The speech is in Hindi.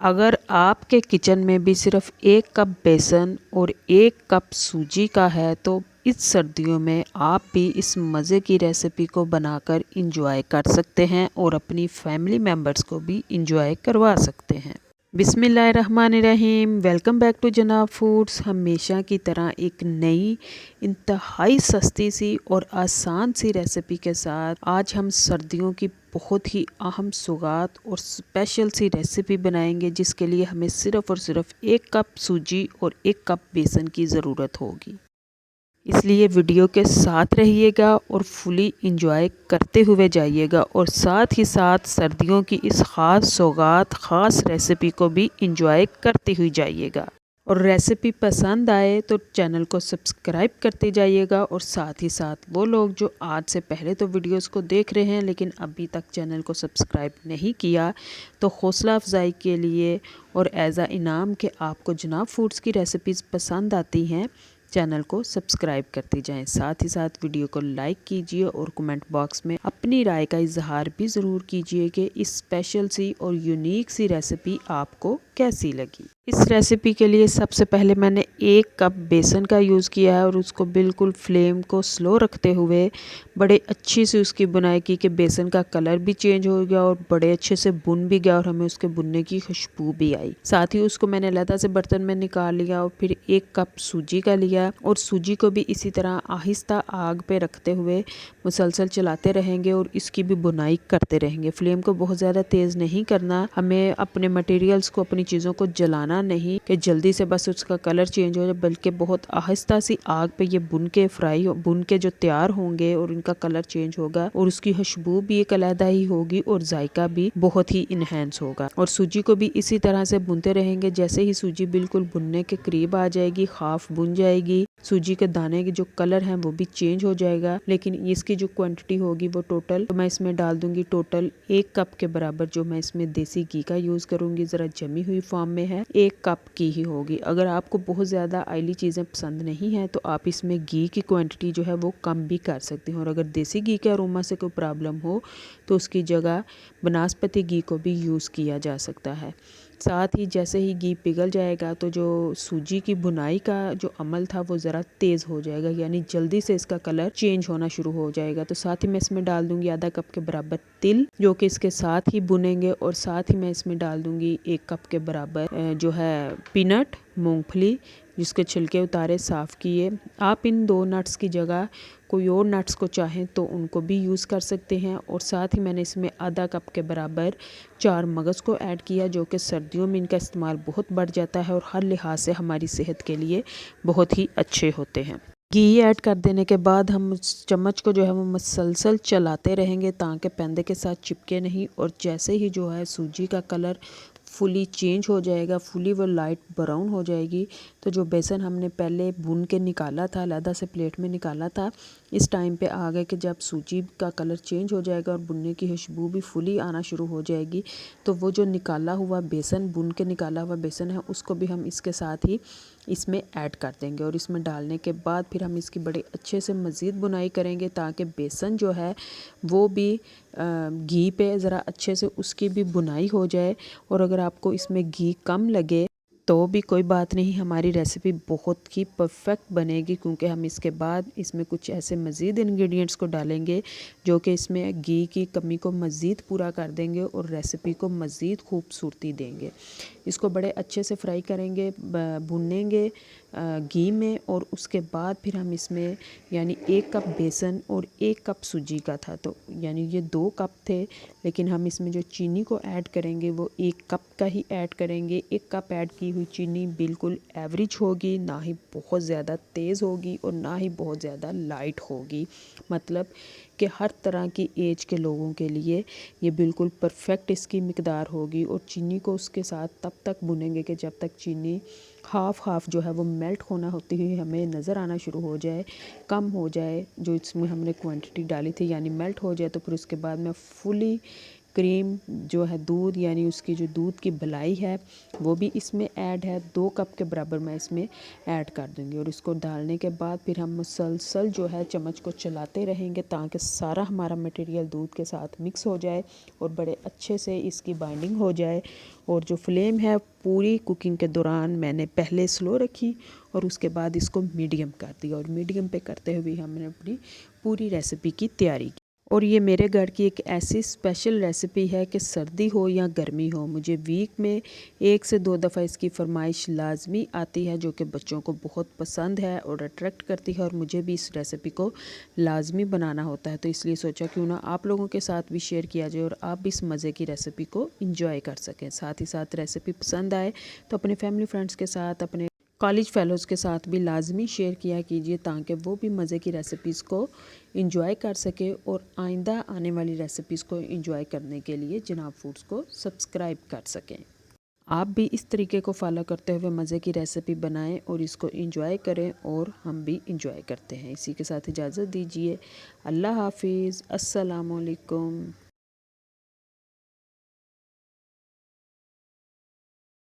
अगर आपके किचन में भी सिर्फ 1 कप बेसन और 1 कप सूजी का है तो इस सर्दियों में आप भी इस मज़े की रेसिपी को बनाकर इंजॉय कर सकते हैं और अपनी फैमिली मेम्बर्स को भी इंजॉय करवा सकते हैं। बिस्मिल्लाहिर्रहमानिर्रहीम। वेलकम बैक टू जनाब फूड्स। हमेशा की तरह एक नई इंतहाई सस्ती सी और आसान सी रेसिपी के साथ आज हम सर्दियों की बहुत ही अहम सौगात और स्पेशल सी रेसिपी बनाएंगे, जिसके लिए हमें सिर्फ़ और सिर्फ 1 कप सूजी और 1 कप बेसन की ज़रूरत होगी। इसलिए वीडियो के साथ रहिएगा और फुली इंजॉय करते हुए जाइएगा और साथ ही साथ सर्दियों की इस ख़ास सौगात ख़ास रेसिपी को भी इंजॉय करते हुए जाइएगा। और रेसिपी पसंद आए तो चैनल को सब्सक्राइब करते जाइएगा और साथ ही साथ वो लोग जो आज से पहले तो वीडियोस को देख रहे हैं लेकिन अभी तक चैनल को सब्सक्राइब नहीं किया, तो हौसला अफजाई के लिए और एज़ आ इनाम के आपको जनाब फूड्स की रेसिपीज़ पसंद आती हैं, चैनल को सब्सक्राइब करते जाएं। साथ ही साथ वीडियो को लाइक कीजिए और कमेंट बॉक्स में अपनी राय का इजहार भी ज़रूर कीजिए कि इस स्पेशल सी और यूनिक सी रेसिपी आपको कैसी लगी। इस रेसिपी के लिए सबसे पहले मैंने 1 कप बेसन का यूज़ किया है और उसको बिल्कुल फ्लेम को स्लो रखते हुए बड़े अच्छी से उसकी बुनाई की कि बेसन का कलर भी चेंज हो गया और बड़े अच्छे से बुन भी गया और हमें उसके बुनने की खुशबू भी आई। साथ ही उसको मैंने अलग से बर्तन में निकाल लिया और फिर 1 कप सूजी का लिया और सूजी को भी इसी तरह आहिस्ता आग पे रखते हुए मुसलसल चलाते रहेंगे और इसकी भी बुनाई करते रहेंगे। फ्लेम को बहुत ज़्यादा तेज़ नहीं करना, हमें अपने मटेरियल्स को अपनी चीज़ों को जलाना नहीं कि जल्दी से बस उसका कलर चेंज हो जाए, बल्कि बहुत आहिस्ता सी आग पे ये बुन के जो तैयार होंगे और इनका कलर चेंज होगा और उसकी खुशबू भी एक अलग ही होगी और जायका भी बहुत ही इनहेंस होगा। और सूजी को भी इसी तरह से भूनते रहेंगे। जैसे ही सूजी बिल्कुल भुनने के करीब आ जाएगी, हाफ भुन जाएगी, सूजी के दाने के जो कलर हैं वो भी चेंज हो जाएगा। लेकिन इसकी जो क्वांटिटी होगी वो टोटल तो मैं इसमें डाल दूंगी टोटल 1 कप के बराबर, जो मैं इसमें देसी घी का यूज़ करूंगी। ज़रा जमी हुई फॉर्म में है, 1 कप की ही होगी। अगर आपको बहुत ज़्यादा ऑयली चीज़ें पसंद नहीं है तो आप इसमें घी की क्वांटिटी जो है वो कम भी कर सकती हैं। और अगर देसी घी के अरोमा से कोई प्रॉब्लम हो तो उसकी जगह बनास्पति घी को भी यूज़ किया जा सकता है। साथ ही जैसे ही घी पिघल जाएगा तो जो सूजी की बुनाई का जो अमल था वो ज़रा तेज़ हो जाएगा, यानी जल्दी से इसका कलर चेंज होना शुरू हो जाएगा। तो साथ ही मैं इसमें डाल दूंगी आधा कप के बराबर तिल, जो कि इसके साथ ही बुनेंगे। और साथ ही मैं इसमें डाल दूंगी 1 कप के बराबर जो है पीनट, मूंगफली, जिसके छिलके उतारे साफ़ किए। आप इन 2 नट्स की जगह कोई और नट्स को चाहें तो उनको भी यूज़ कर सकते हैं। और साथ ही मैंने इसमें आधा कप के बराबर 4 मगज़ को ऐड किया, जो कि सर्दियों में इनका इस्तेमाल बहुत बढ़ जाता है और हर लिहाज से हमारी सेहत के लिए बहुत ही अच्छे होते हैं। घी ऐड कर देने के बाद हम चम्मच को जो है वो मुसलसल चलाते रहेंगे ताकि पैंदे के साथ चिपके नहीं। और जैसे ही जो है सूजी का कलर फुली चेंज हो जाएगा, फुली वो लाइट ब्राउन हो जाएगी, तो जो बेसन हमने पहले भून के निकाला था, अलग से प्लेट में निकाला था, इस टाइम पे आ गए कि जब सूजी का कलर चेंज हो जाएगा और भुनने की खुशबू भी फुली आना शुरू हो जाएगी, तो वो जो निकाला हुआ बेसन, भून के निकाला हुआ बेसन है, उसको भी हम इसके साथ ही इसमें ऐड कर देंगे। और इसमें डालने के बाद फिर हम इसकी बड़े अच्छे से मज़ीद बुनाई करेंगे ताकि बेसन जो है वो भी घी पे ज़रा अच्छे से उसकी भी बुनाई हो जाए। और अगर आपको इसमें घी कम लगे तो भी कोई बात नहीं, हमारी रेसिपी बहुत ही परफेक्ट बनेगी, क्योंकि हम इसके बाद इसमें कुछ ऐसे मज़ीद इंग्रेडिएंट्स को डालेंगे जो कि इसमें घी की कमी को मज़ीद पूरा कर देंगे और रेसिपी को मज़ीद खूबसूरती देंगे। इसको बड़े अच्छे से फ्राई करेंगे, भुनेंगे घी में। और उसके बाद फिर हम इसमें यानी 1 कप बेसन और 1 कप सूजी का था, तो यानी ये 2 कप थे, लेकिन हम इसमें जो चीनी को ऐड करेंगे वो 1 कप का ही ऐड करेंगे। 1 कप ऐड की हुई चीनी बिल्कुल एवरेज होगी, ना ही बहुत ज़्यादा तेज़ होगी और ना ही बहुत ज़्यादा लाइट होगी, मतलब कि हर तरह की एज के लोगों के लिए ये बिल्कुल परफेक्ट इसकी मिकदार होगी। और चीनी को उसके साथ तब तक भुनेंगे कि जब तक चीनी हाफ जो है वो मेल्ट होना होती हुई हमें नज़र आना शुरू हो जाए, कम हो जाए जो इसमें हमने क्वांटिटी डाली थी, यानी मेल्ट हो जाए। तो फिर उसके बाद मैं फुली क्रीम जो है दूध यानी उसकी जो दूध की भलाई है वो भी इसमें ऐड है। 2 कप के बराबर मैं इसमें ऐड कर दूँगी और इसको डालने के बाद फिर हम मुसलसल जो है चम्मच को चलाते रहेंगे ताकि सारा हमारा मटेरियल दूध के साथ मिक्स हो जाए और बड़े अच्छे से इसकी बाइंडिंग हो जाए। और जो फ्लेम है पूरी कुकिंग के दौरान मैंने पहले स्लो रखी और उसके बाद इसको मीडियम कर दिया और मीडियम पे करते हुए हमने अपनी पूरी रेसिपी की तैयारी की। और ये मेरे घर की एक ऐसी स्पेशल रेसिपी है कि सर्दी हो या गर्मी हो, मुझे वीक में 1 से 2 दफ़ा इसकी फरमाइश लाजमी आती है, जो कि बच्चों को बहुत पसंद है और अट्रैक्ट करती है और मुझे भी इस रेसिपी को लाजमी बनाना होता है। तो इसलिए सोचा क्यों ना आप लोगों के साथ भी शेयर किया जाए और आप भी इस मज़े की रेसिपी को इंजॉय कर सकें। साथ ही साथ रेसिपी पसंद आए तो अपने फैमिली फ्रेंड्स के साथ, अपने कॉलेज फेलोज़ के साथ भी लाजमी शेयर किया कीजिए ताकि वो भी मज़े की रेसिपीज़ को इंजॉय कर सके और आइंदा आने वाली रेसिपीज़ को इंजॉय करने के लिए जनाब फूड्स को सब्सक्राइब कर सकें। आप भी इस तरीके को फॉलो करते हुए मज़े की रेसिपी बनाएं और इसको इंजॉय करें और हम भी इंजॉय करते हैं। इसी के साथ इजाज़त दीजिए। अल्लाह हाफिज़। अस्सलामुअलैकुम।